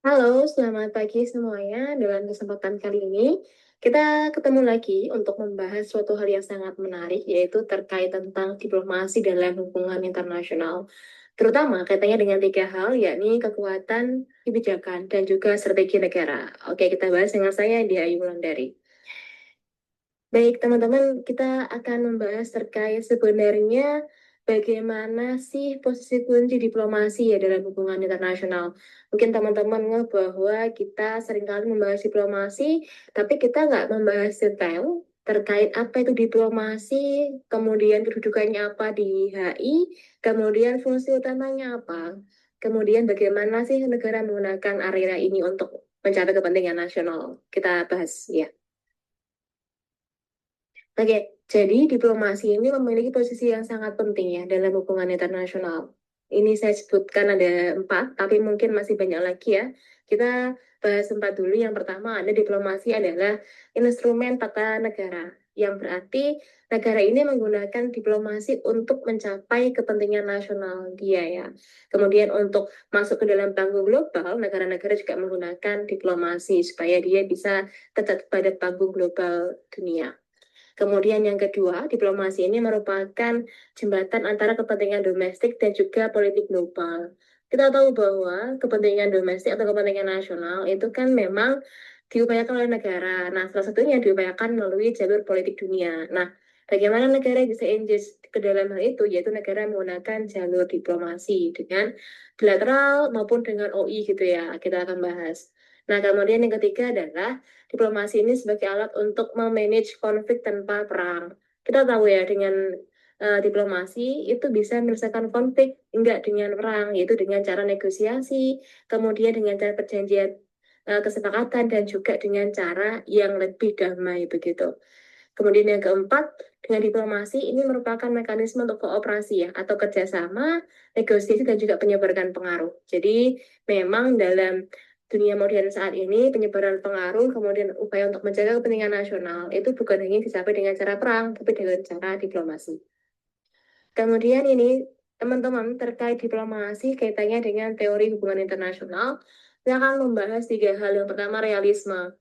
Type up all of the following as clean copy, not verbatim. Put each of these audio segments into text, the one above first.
Halo, selamat pagi semuanya. Dalam kesempatan kali ini, kita ketemu lagi untuk membahas suatu hal yang sangat menarik, yaitu terkait tentang diplomasi dalam hubungan internasional. Terutama kaitannya dengan tiga hal, yakni kekuatan, kebijakan, dan juga strategi negara. Oke, kita bahas dengan saya, Dia Ayu Wulandari. Baik, teman-teman, kita akan membahas terkait sebenarnya bagaimana sih posisi kunci diplomasi ya dalam hubungan internasional. Mungkin teman-teman ngeh bahwa kita seringkali membahas diplomasi, tapi kita nggak membahas detail terkait apa itu diplomasi, kemudian kedudukannya apa di HI, kemudian fungsi utamanya apa, kemudian bagaimana sih negara menggunakan area ini untuk mencapai kepentingan nasional. Kita bahas ya. Oke, jadi diplomasi ini memiliki posisi yang sangat penting ya dalam hubungan internasional. Ini saya sebutkan ada empat, tapi mungkin masih banyak lagi ya. Kita bahas empat dulu. Yang pertama ada diplomasi adalah instrumen tata negara, yang berarti negara ini menggunakan diplomasi untuk mencapai kepentingan nasional dia ya. Kemudian untuk masuk ke dalam panggung global, negara-negara juga menggunakan diplomasi supaya dia bisa tetap pada panggung global dunia. Kemudian yang kedua, diplomasi ini merupakan jembatan antara kepentingan domestik dan juga politik global. Kita tahu bahwa kepentingan domestik atau kepentingan nasional itu kan memang diupayakan oleh negara. Nah, salah satunya diupayakan melalui jalur politik dunia. Nah, bagaimana negara bisa engage ke dalam hal itu, yaitu negara menggunakan jalur diplomasi dengan bilateral maupun dengan OI gitu ya, kita akan bahas. Nah, kemudian yang ketiga adalah diplomasi ini sebagai alat untuk memanage konflik tanpa perang. Kita tahu ya dengan diplomasi itu bisa menyelesaikan konflik enggak dengan perang, yaitu dengan cara negosiasi, kemudian dengan cara perjanjian kesepakatan dan juga dengan cara yang lebih damai begitu. Kemudian yang keempat, dengan diplomasi ini merupakan mekanisme untuk kooperasi ya atau kerjasama, negosiasi dan juga penyebaran pengaruh. Jadi memang dalam dunia modern saat ini penyebaran pengaruh kemudian upaya untuk menjaga kepentingan nasional itu bukan hanya dicapai dengan cara perang tapi dengan cara diplomasi. Kemudian ini teman-teman terkait diplomasi kaitannya dengan teori hubungan internasional, saya akan membahas tiga hal. Yang pertama realisme.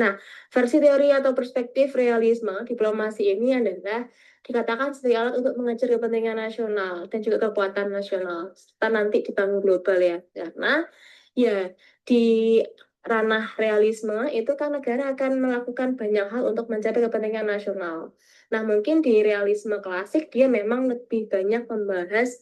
Nah, versi teori atau perspektif realisme diplomasi ini adalah dikatakan sebagai alat untuk mengejar kepentingan nasional dan juga kekuatan nasional serta nanti di panggung global ya. Karena ya di ranah realisme itu kan negara akan melakukan banyak hal untuk mencapai kepentingan nasional. Nah, mungkin di realisme klasik dia memang lebih banyak membahas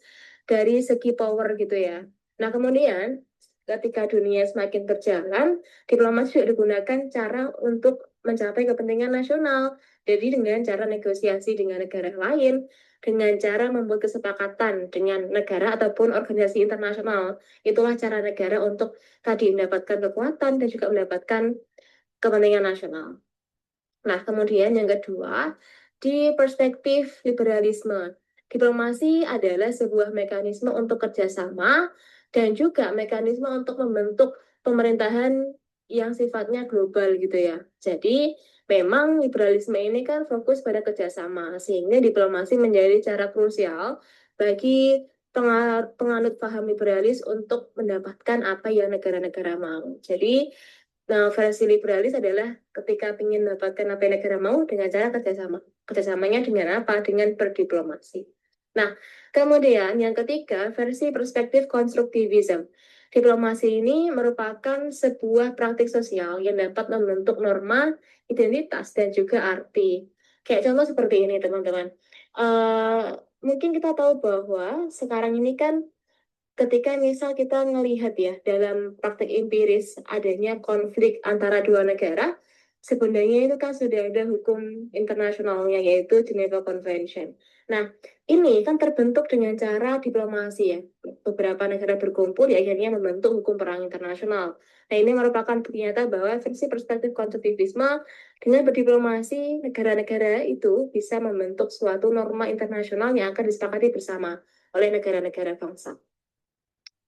dari segi power gitu ya. Nah, kemudian ketika dunia semakin berjalan, diplomasi juga digunakan cara untuk mencapai kepentingan nasional. Jadi dengan cara negosiasi dengan negara lain, dengan cara membuat kesepakatan dengan negara ataupun organisasi internasional. Itulah cara negara untuk tadi mendapatkan kekuatan dan juga mendapatkan kepentingan nasional. Nah, kemudian yang kedua, di perspektif liberalisme. Diplomasi adalah sebuah mekanisme untuk kerjasama dan juga mekanisme untuk membentuk pemerintahan yang sifatnya global gitu ya. Jadi, memang liberalisme ini kan fokus pada kerjasama, sehingga diplomasi menjadi cara krusial bagi penganut paham liberalis untuk mendapatkan apa yang negara-negara mau. Jadi, nah, versi liberalis adalah ketika ingin mendapatkan apa yang negara mau dengan cara kerjasama. Kerjasamanya dengan apa? Dengan berdiplomasi. Nah, kemudian yang ketiga, versi perspektif konstruktivism. Diplomasi ini merupakan sebuah praktik sosial yang dapat membentuk norma, identitas, dan juga arti. Kayak contoh seperti ini, teman-teman. Mungkin kita tahu bahwa sekarang ini kan ketika misal kita melihat ya dalam praktik empiris adanya konflik antara dua negara, sebenarnya itu kan sudah ada hukum internasionalnya yaitu Geneva Convention. Nah, ini kan terbentuk dengan cara diplomasi ya. Beberapa negara berkumpul ya akhirnya membentuk hukum perang internasional. Nah, ini merupakan bukti nyata bahwa versi perspektif konstruktivisme dengan berdiplomasi negara-negara itu bisa membentuk suatu norma internasional yang akan disepakati bersama oleh negara-negara bangsa.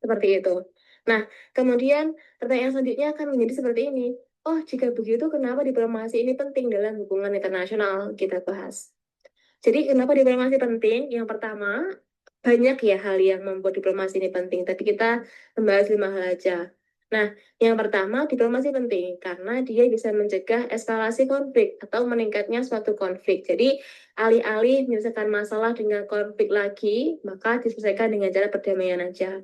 Seperti itu. Nah, kemudian pertanyaan selanjutnya akan menjadi seperti ini. Oh, jika begitu, kenapa diplomasi ini penting dalam hubungan internasional? Kita bahas. Jadi, kenapa diplomasi penting? Yang pertama, banyak ya hal yang membuat diplomasi ini penting. Tapi kita membahas 5 hal aja. Nah, yang pertama, diplomasi penting karena dia bisa mencegah eskalasi konflik atau meningkatnya suatu konflik. Jadi, alih-alih menyelesaikan masalah dengan konflik lagi, maka diselesaikan dengan cara perdamaian aja.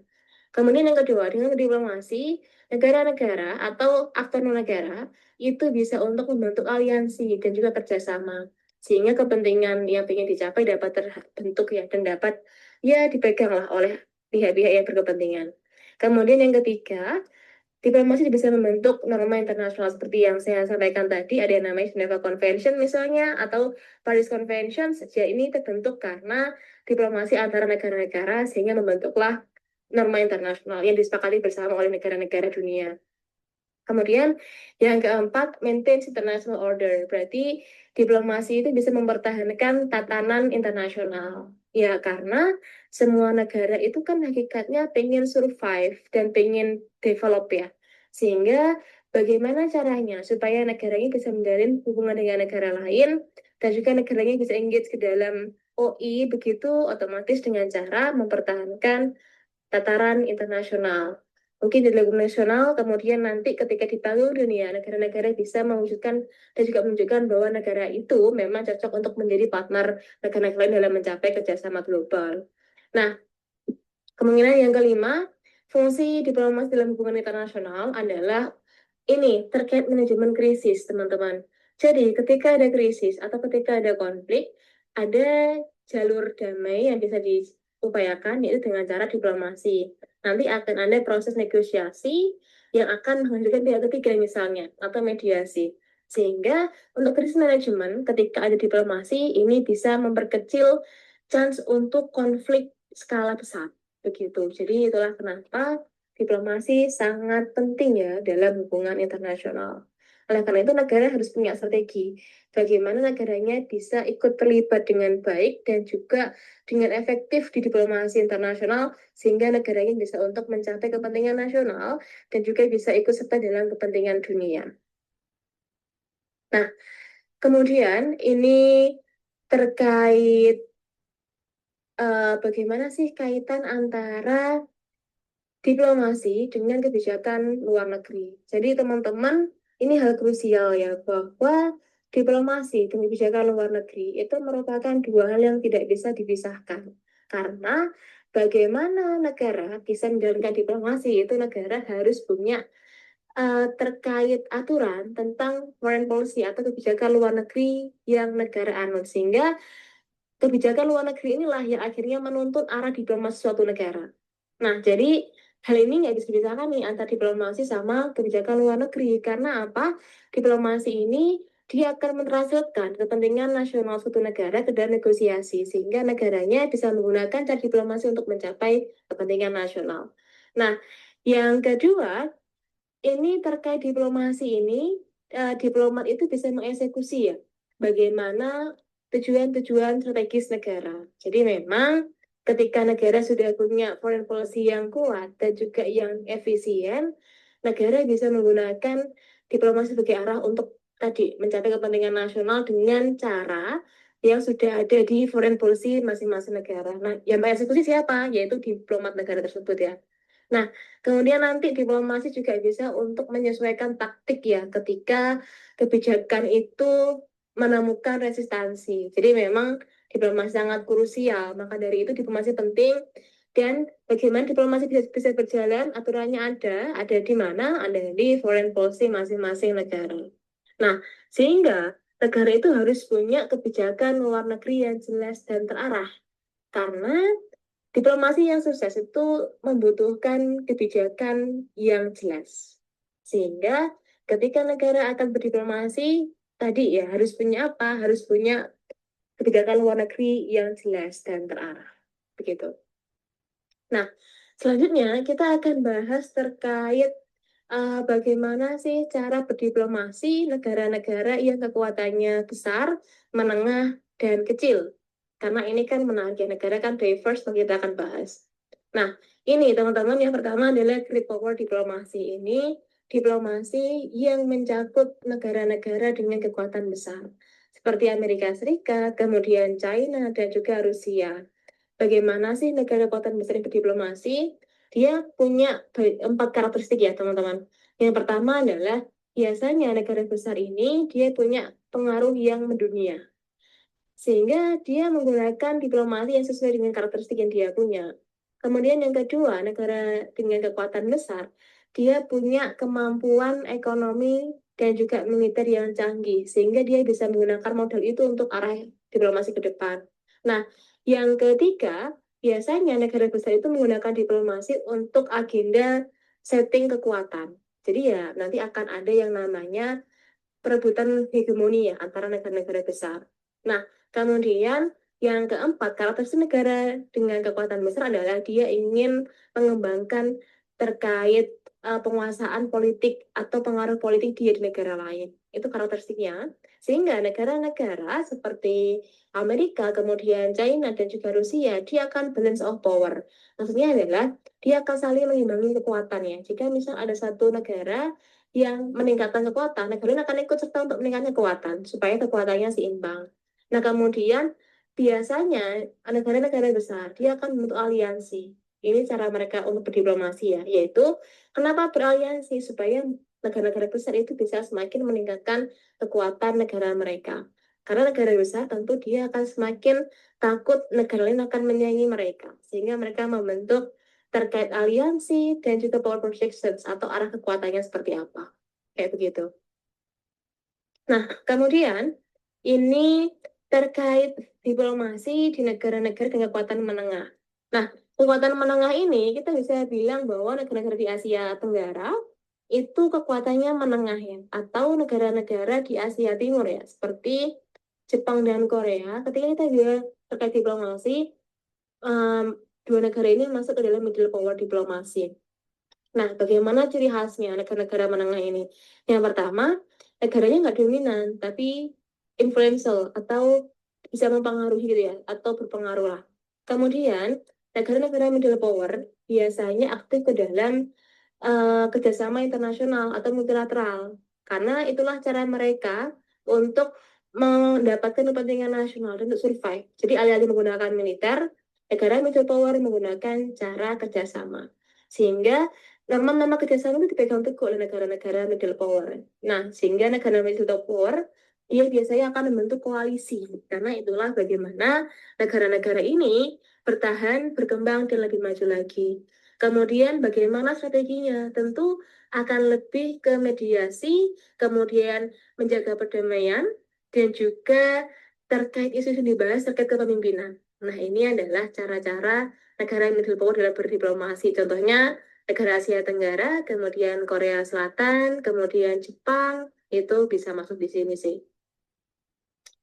Kemudian yang kedua, dengan diplomasi, negara-negara atau aktor negara itu bisa untuk membentuk aliansi dan juga kerjasama. Sehingga kepentingan yang ingin dicapai dapat terbentuk ya, dan dapat ya dipegang lah oleh pihak-pihak yang berkepentingan. Kemudian yang ketiga, diplomasi bisa membentuk norma internasional seperti yang saya sampaikan tadi, ada yang namanya Geneva Convention misalnya, atau Paris Convention. Sejak ini terbentuk karena diplomasi antara negara-negara sehingga membentuklah norma internasional yang disepakati bersama oleh negara-negara dunia. Kemudian yang keempat, maintain international order. Berarti diplomasi itu bisa mempertahankan tatanan internasional. Ya, karena semua negara itu kan hakikatnya pengen survive dan pengen develop ya. Sehingga bagaimana caranya supaya negaranya bisa menjalin hubungan dengan negara lain dan juga negaranya bisa engage ke dalam OI, begitu otomatis dengan cara mempertahankan tataran internasional. Mungkin di level nasional, kemudian nanti ketika di panggung dunia, negara-negara bisa mewujudkan dan juga menunjukkan bahwa negara itu memang cocok untuk menjadi partner negara-negara lain dalam mencapai kerjasama global. Nah, kemungkinan yang kelima, fungsi diplomasi dalam hubungan internasional adalah ini terkait manajemen krisis, teman-teman. Jadi, ketika ada krisis atau ketika ada konflik, ada jalur damai yang bisa diupayakan, yaitu dengan cara diplomasi. Nanti akan ada proses negosiasi yang akan menghasilkan pihak ketiga misalnya, atau mediasi. Sehingga untuk krisis manajemen, ketika ada diplomasi, ini bisa memperkecil chance untuk konflik skala besar. Begitu. Jadi itulah kenapa diplomasi sangat penting ya dalam hubungan internasional. Oleh karena itu negara harus punya strategi bagaimana negaranya bisa ikut terlibat dengan baik dan juga dengan efektif di diplomasi internasional sehingga negaranya bisa untuk mencapai kepentingan nasional dan juga bisa ikut serta dalam kepentingan dunia. Nah, kemudian ini terkait bagaimana sih kaitan antara diplomasi dengan kebijakan luar negeri. Jadi teman-teman, ini hal krusial ya, bahwa diplomasi dan kebijakan luar negeri itu merupakan dua hal yang tidak bisa dipisahkan. Karena bagaimana negara bisa menjalankan diplomasi, itu negara harus punya terkait aturan tentang foreign policy atau kebijakan luar negeri yang negara anut. Sehingga kebijakan luar negeri inilah yang akhirnya menuntun arah diplomasi suatu negara. Nah, jadi hal ini nggak bisa dipisahkan nih antara diplomasi sama kebijakan luar negeri. Karena apa? Diplomasi ini dia akan mentranslatekan kepentingan nasional suatu negara ke dalam negosiasi. Sehingga negaranya bisa menggunakan cara diplomasi untuk mencapai kepentingan nasional. Nah, yang kedua, ini terkait diplomasi ini, diplomat itu bisa mengeksekusi ya, bagaimana tujuan-tujuan strategis negara. Jadi memang ketika negara sudah punya foreign policy yang kuat dan juga yang efisien, negara bisa menggunakan diplomasi sebagai arah untuk tadi mencapai kepentingan nasional dengan cara yang sudah ada di foreign policy masing-masing negara. Nah, yang mengeksekusi siapa? Yaitu diplomat negara tersebut ya. Nah, kemudian nanti diplomasi juga bisa untuk menyesuaikan taktik ya ketika kebijakan itu menemukan resistansi. Jadi memang diplomasi sangat krusial, maka dari itu diplomasi penting dan bagaimana diplomasi bisa berjalan, aturannya ada di mana? Ada di foreign policy masing-masing negara. Nah, sehingga negara itu harus punya kebijakan luar negeri yang jelas dan terarah. Karena diplomasi yang sukses itu membutuhkan kebijakan yang jelas. Sehingga ketika negara akan berdiplomasi, tadi ya harus punya apa? Harus punya kebijakan luar negeri yang jelas dan terarah. Begitu. Nah, selanjutnya kita akan bahas terkait bagaimana sih cara berdiplomasi negara-negara yang kekuatannya besar, menengah, dan kecil. Karena ini kan menarik ya, negara kan diverse, maka kita akan bahas. Nah, ini teman-teman, yang pertama adalah great power diplomasi. Ini diplomasi yang mencakup negara-negara dengan kekuatan besar. Seperti Amerika Serikat, kemudian China, dan juga Rusia. Bagaimana sih negara kekuatan besar berdiplomasi? dia punya 4 karakteristik ya teman-teman. Yang pertama adalah biasanya negara besar ini dia punya pengaruh yang mendunia. Sehingga dia menggunakan diplomasi yang sesuai dengan karakteristik yang dia punya. Kemudian yang kedua, negara dengan kekuatan besar, dia punya kemampuan ekonomi dan juga militer yang canggih, sehingga dia bisa menggunakan modal itu untuk arah diplomasi ke depan. Nah, yang ketiga, biasanya negara besar itu menggunakan diplomasi untuk agenda setting kekuatan. Jadi ya nanti akan ada yang namanya perebutan hegemoni ya antara negara-negara besar. Nah, kemudian yang keempat, karakteristik negara dengan kekuatan besar adalah dia ingin mengembangkan terkait penguasaan politik atau pengaruh politik dia di negara lain. Itu karakteristiknya. Sehingga negara-negara seperti Amerika, kemudian China, dan juga Rusia, dia akan balance of power. Maksudnya adalah dia akan saling mengimbangi kekuatannya. Jika misal ada satu negara yang meningkatkan kekuatan, negara lain akan ikut serta untuk meningkatkan kekuatan, supaya kekuatannya seimbang. Nah, kemudian biasanya negara-negara besar, dia akan membentuk aliansi. Ini cara mereka untuk berdiplomasi ya, yaitu kenapa beraliansi? Supaya negara-negara besar itu bisa semakin meningkatkan kekuatan negara mereka. Karena negara besar tentu dia akan semakin takut negara lain akan menyaingi mereka. Sehingga mereka membentuk terkait aliansi dan juga power projections atau arah kekuatannya seperti apa. Kayak begitu. Nah, kemudian ini terkait diplomasi di negara-negara dengan kekuatan menengah. Nah, kekuatan menengah ini kita bisa bilang bahwa negara-negara di Asia Tenggara itu kekuatannya menengah ya, atau negara-negara di Asia Timur ya, seperti Jepang dan Korea. Ketika kita juga terkait diplomasi, dua negara ini masuk ke dalam middle power diplomasi. Nah, bagaimana ciri khasnya negara-negara menengah ini? Yang pertama, negaranya nggak dominan, tapi influential atau bisa mempengaruhi gitu ya, atau berpengaruh lah. Kemudian, negara-negara middle power biasanya aktif ke dalam kerjasama internasional atau multilateral, karena itulah cara mereka untuk mendapatkan kepentingan nasional dan untuk survive. Jadi alih-alih menggunakan militer, negara middle power menggunakan cara kerjasama. Sehingga norma-norma kerjasama itu dipegang teguh oleh negara-negara middle power. Nah, sehingga negara middle power dia biasanya akan membentuk koalisi. Karena itulah bagaimana negara-negara ini bertahan, berkembang, dan lebih maju lagi. Kemudian bagaimana strateginya? Tentu akan lebih ke mediasi, kemudian menjaga perdamaian, dan juga terkait isu yang dibahas terkait kepemimpinan. Nah, ini adalah cara-cara negara middle power dalam berdiplomasi. Contohnya, negara Asia Tenggara, kemudian Korea Selatan, kemudian Jepang, itu bisa masuk di sini sih.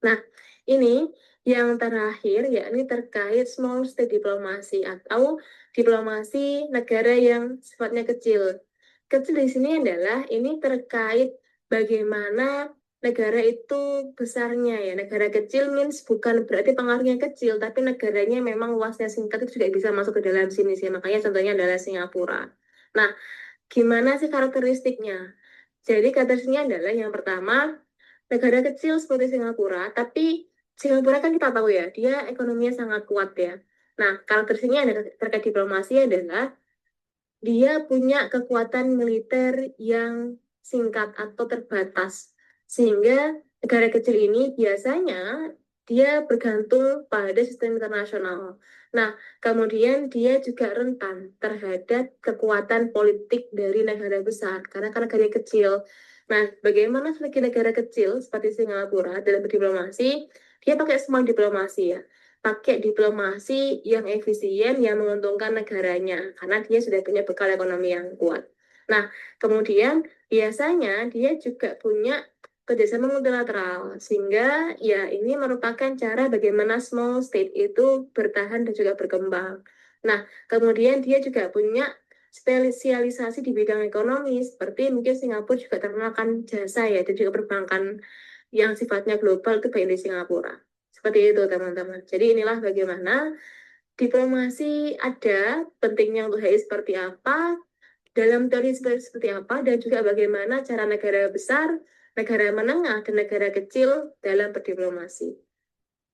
Nah, ini yang terakhir yakni terkait small state diplomasi atau diplomasi negara yang sifatnya kecil. Kecil di sini adalah ini terkait bagaimana negara itu besarnya ya. Negara kecil means bukan berarti pengaruhnya kecil, tapi negaranya memang luasnya singkat itu juga bisa masuk ke dalam sini sih. Makanya contohnya adalah Singapura. Nah, gimana sih karakteristiknya? Jadi karakteristiknya adalah yang pertama, negara kecil seperti Singapura, tapi Singapura kan kita tahu ya, dia ekonominya sangat kuat ya. Nah, karakteristiknya ada terkait diplomasi adalah dia punya kekuatan militer yang singkat atau terbatas. Sehingga negara kecil ini biasanya dia bergantung pada sistem internasional. Nah, kemudian dia juga rentan terhadap kekuatan politik dari negara besar, karena kan negara kecil. Nah, bagaimana sebagai negara kecil seperti Singapura dalam berdiplomasi, dia pakai semua diplomasi ya, pakai diplomasi yang efisien yang menguntungkan negaranya karena dia sudah punya bekal ekonomi yang kuat. Nah, kemudian biasanya dia juga punya kerjasama multilateral sehingga ya ini merupakan cara bagaimana small state itu bertahan dan juga berkembang. Nah, kemudian dia juga punya spesialisasi di bidang ekonomi seperti mungkin Singapura juga terkenal kan jasa ya dan juga perbankan yang sifatnya global itu baik di Singapura. Seperti itu teman-teman. Jadi inilah bagaimana diplomasi ada, pentingnya untuk HI seperti apa, dalam teori seperti apa, dan juga bagaimana cara negara besar, negara menengah, dan negara kecil dalam berdiplomasi.